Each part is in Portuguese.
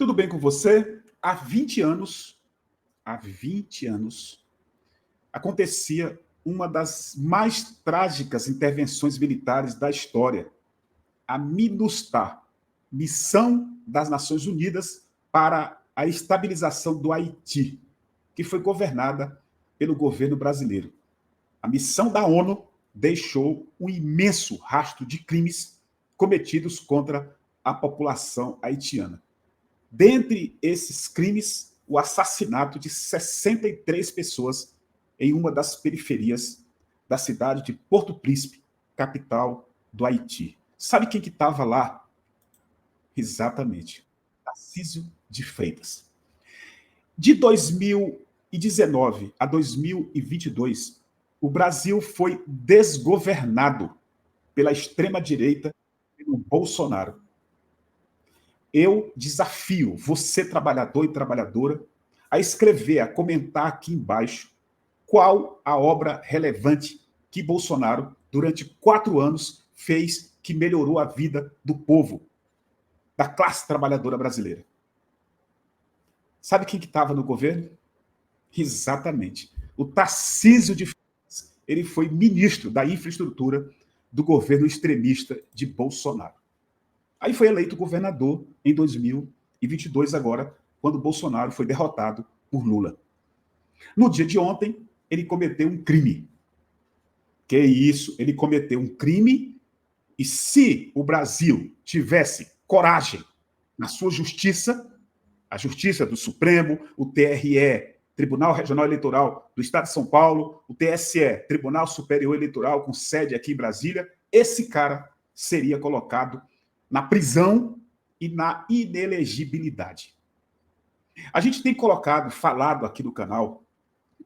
Tudo bem com você? Há 20 anos, acontecia uma das mais trágicas intervenções militares da história, a MINUSTAH, Missão das Nações Unidas para a Estabilização do Haiti, que foi governada pelo governo brasileiro. A missão da ONU deixou um imenso rastro de crimes cometidos contra a população haitiana. Dentre esses crimes, o assassinato de 63 pessoas em uma das periferias da cidade de Porto Príncipe, capital do Haiti. Sabe quem que estava lá? Exatamente, Tarcísio de Freitas. De 2019 a 2022, o Brasil foi desgovernado pela extrema-direita, pelo Bolsonaro. Eu desafio você, trabalhador e trabalhadora, a escrever, a comentar aqui embaixo qual a obra relevante que Bolsonaro, durante 4 anos, fez que melhorou a vida do povo, da classe trabalhadora brasileira. Sabe quem que estava no governo? Exatamente. O Tarcísio de Freitas. Ele foi ministro da infraestrutura do governo extremista de Bolsonaro. Aí foi eleito governador em 2022, agora, quando Bolsonaro foi derrotado por Lula. No dia de ontem, ele cometeu um crime. Que é isso? Ele cometeu um crime e se o Brasil tivesse coragem na sua justiça, a Justiça do Supremo, o TRE, Tribunal Regional Eleitoral do Estado de São Paulo, o TSE, Tribunal Superior Eleitoral, com sede aqui em Brasília, esse cara seria colocado na prisão e na inelegibilidade. A gente tem falado aqui no canal,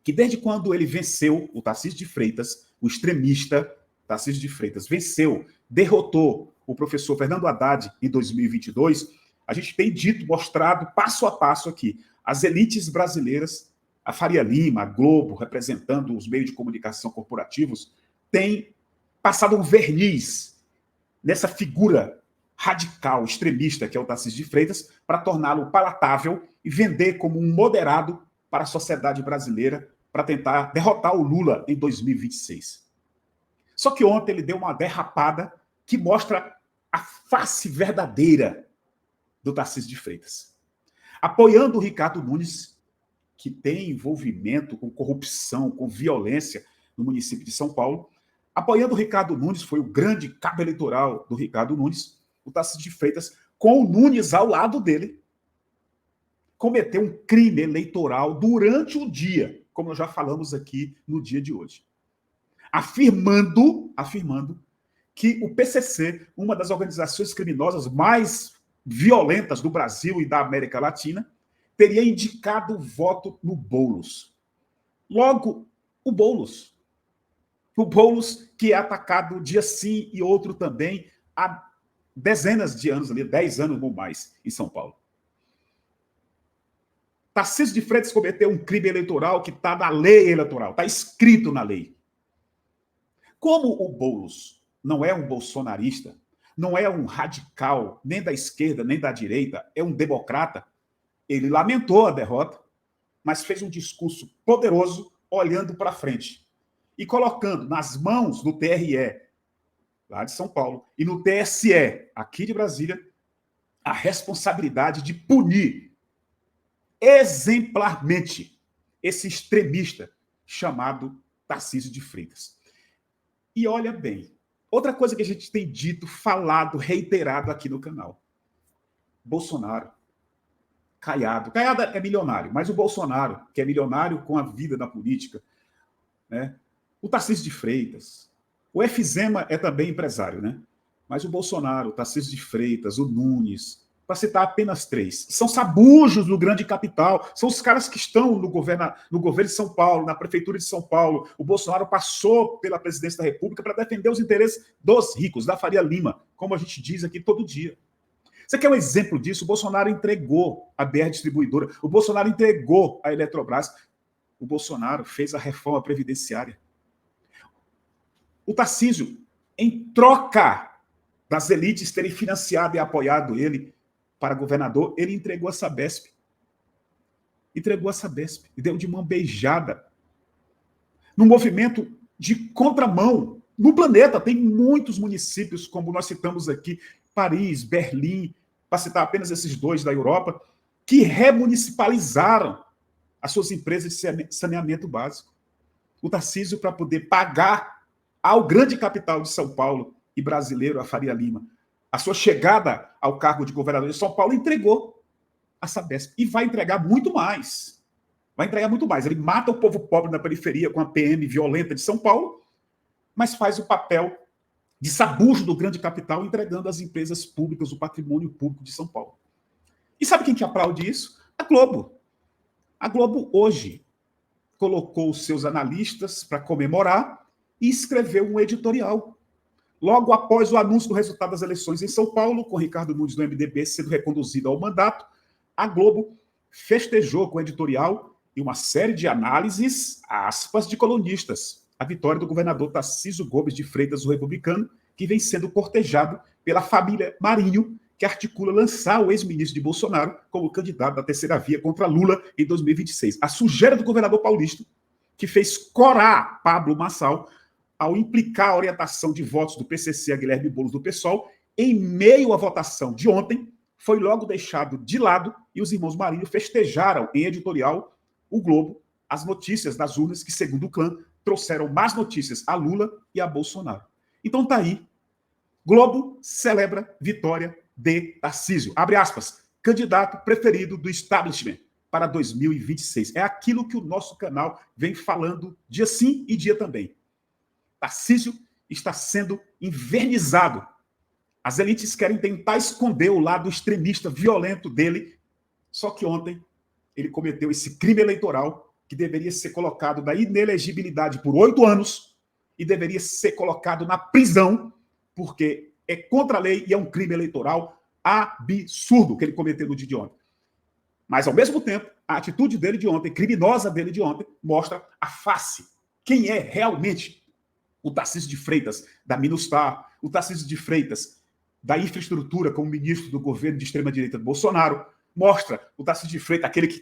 que desde quando ele venceu, o Tarcísio de Freitas, o extremista Tarcísio de Freitas, venceu, derrotou o professor Fernando Haddad em 2022, a gente tem dito, mostrado passo a passo aqui, as elites brasileiras, a Faria Lima, a Globo, representando os meios de comunicação corporativos, têm passado um verniz nessa figura radical, extremista, que é o Tarcísio de Freitas, para torná-lo palatável e vender como um moderado para a sociedade brasileira, para tentar derrotar o Lula em 2026. Só que ontem ele deu uma derrapada que mostra a face verdadeira do Tarcísio de Freitas. Apoiando o Ricardo Nunes, que tem envolvimento com corrupção, com violência no município de São Paulo, apoiando o Ricardo Nunes, foi o grande cabo eleitoral do Ricardo Nunes, o Tarcísio de Freitas, com o Nunes ao lado dele, cometeu um crime eleitoral durante o dia, como nós já falamos aqui no dia de hoje. Afirmando que o PCC, uma das organizações criminosas mais violentas do Brasil e da América Latina, teria indicado o voto no Boulos. Logo, o Boulos que é atacado dia sim e outro também há dezenas de anos, ali, 10 anos ou mais, em São Paulo. Tarcísio de Freitas cometeu um crime eleitoral que está na lei eleitoral, está escrito na lei. Como o Boulos não é um bolsonarista, não é um radical, nem da esquerda, nem da direita, é um democrata, ele lamentou a derrota, mas fez um discurso poderoso olhando para frente e colocando nas mãos do TRE, lá de São Paulo, e no TSE, aqui de Brasília, a responsabilidade de punir exemplarmente esse extremista chamado Tarcísio de Freitas. E olha bem, outra coisa que a gente tem dito, falado, reiterado aqui no canal. Bolsonaro, Caiado é milionário, mas o Bolsonaro, que é milionário com a vida na política, né? O Tarcísio de Freitas, o Efizema é também empresário, né? Mas o Bolsonaro, o Tarcísio de Freitas, o Nunes, para citar apenas 3, são sabujos do grande capital, são os caras que estão no governo de São Paulo, na prefeitura de São Paulo. O Bolsonaro passou pela presidência da República para defender os interesses dos ricos, da Faria Lima, como a gente diz aqui todo dia. Você quer um exemplo disso? O Bolsonaro entregou a BR Distribuidora, o Bolsonaro entregou a Eletrobras, o Bolsonaro fez a reforma previdenciária. O Tarcísio, em troca das elites terem financiado e apoiado ele, para governador, ele entregou a Sabesp. Entregou a Sabesp e deu de mão beijada. No movimento de contramão. No planeta tem muitos municípios, como nós citamos aqui, Paris, Berlim, para citar apenas esses dois da Europa, que remunicipalizaram as suas empresas de saneamento básico. O Tarcísio, para poder pagar ao grande capital de São Paulo e brasileiro, a Faria Lima, a sua chegada ao cargo de governador de São Paulo, entregou a Sabesp. E vai entregar muito mais. Vai entregar muito mais. Ele mata o povo pobre na periferia com a PM violenta de São Paulo, mas faz o papel de sabujo do grande capital, entregando às empresas públicas o patrimônio público de São Paulo. E sabe quem que aplaude isso? A Globo. A Globo hoje colocou os seus analistas para comemorar e escreveu um editorial. Logo após o anúncio do resultado das eleições em São Paulo, com Ricardo Nunes do MDB sendo reconduzido ao mandato, a Globo festejou com o editorial e uma série de análises, aspas, de colunistas, a vitória do governador Tarcísio Gomes de Freitas, o republicano, que vem sendo cortejado pela família Marinho, que articula lançar o ex-ministro de Bolsonaro como candidato da terceira via contra Lula em 2026. A sujeira do governador paulista, que fez corar Pablo Marçal ao implicar a orientação de votos do PCC a Guilherme Boulos do PSOL, em meio à votação de ontem, foi logo deixado de lado e os irmãos Marinho festejaram em editorial o Globo as notícias das urnas que, segundo o clã, trouxeram mais notícias a Lula e a Bolsonaro. Então tá aí. Globo celebra vitória de Tarcísio. Abre aspas. Candidato preferido do establishment para 2026. É aquilo que o nosso canal vem falando dia sim e dia também. Tarcísio está sendo invernizado. As elites querem tentar esconder o lado extremista, violento dele. Só que ontem ele cometeu esse crime eleitoral que deveria ser colocado na inelegibilidade por 8 anos e deveria ser colocado na prisão, porque é contra a lei e é um crime eleitoral absurdo que ele cometeu no dia de ontem. Mas, ao mesmo tempo, a atitude dele de ontem, criminosa dele de ontem, mostra a face. Quem é realmente o Tarcísio de Freitas, da Minustar, o Tarcísio de Freitas, da infraestrutura como ministro do governo de extrema-direita do Bolsonaro, mostra o Tarcísio de Freitas, aquele que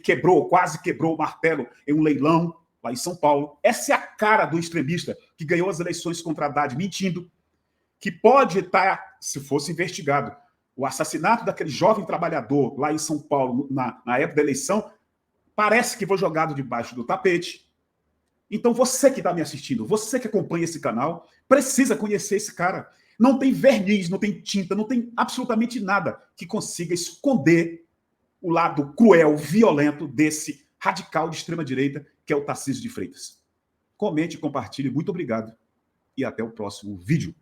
quase quebrou o martelo em um leilão lá em São Paulo. Essa é a cara do extremista que ganhou as eleições contra Haddad mentindo, que pode estar, se fosse investigado, o assassinato daquele jovem trabalhador lá em São Paulo, na época da eleição, parece que foi jogado debaixo do tapete. Então você que está me assistindo, você que acompanha esse canal, precisa conhecer esse cara. Não tem verniz, não tem tinta, não tem absolutamente nada que consiga esconder o lado cruel, violento desse radical de extrema-direita que é o Tarcísio de Freitas. Comente, compartilhe, muito obrigado e até o próximo vídeo.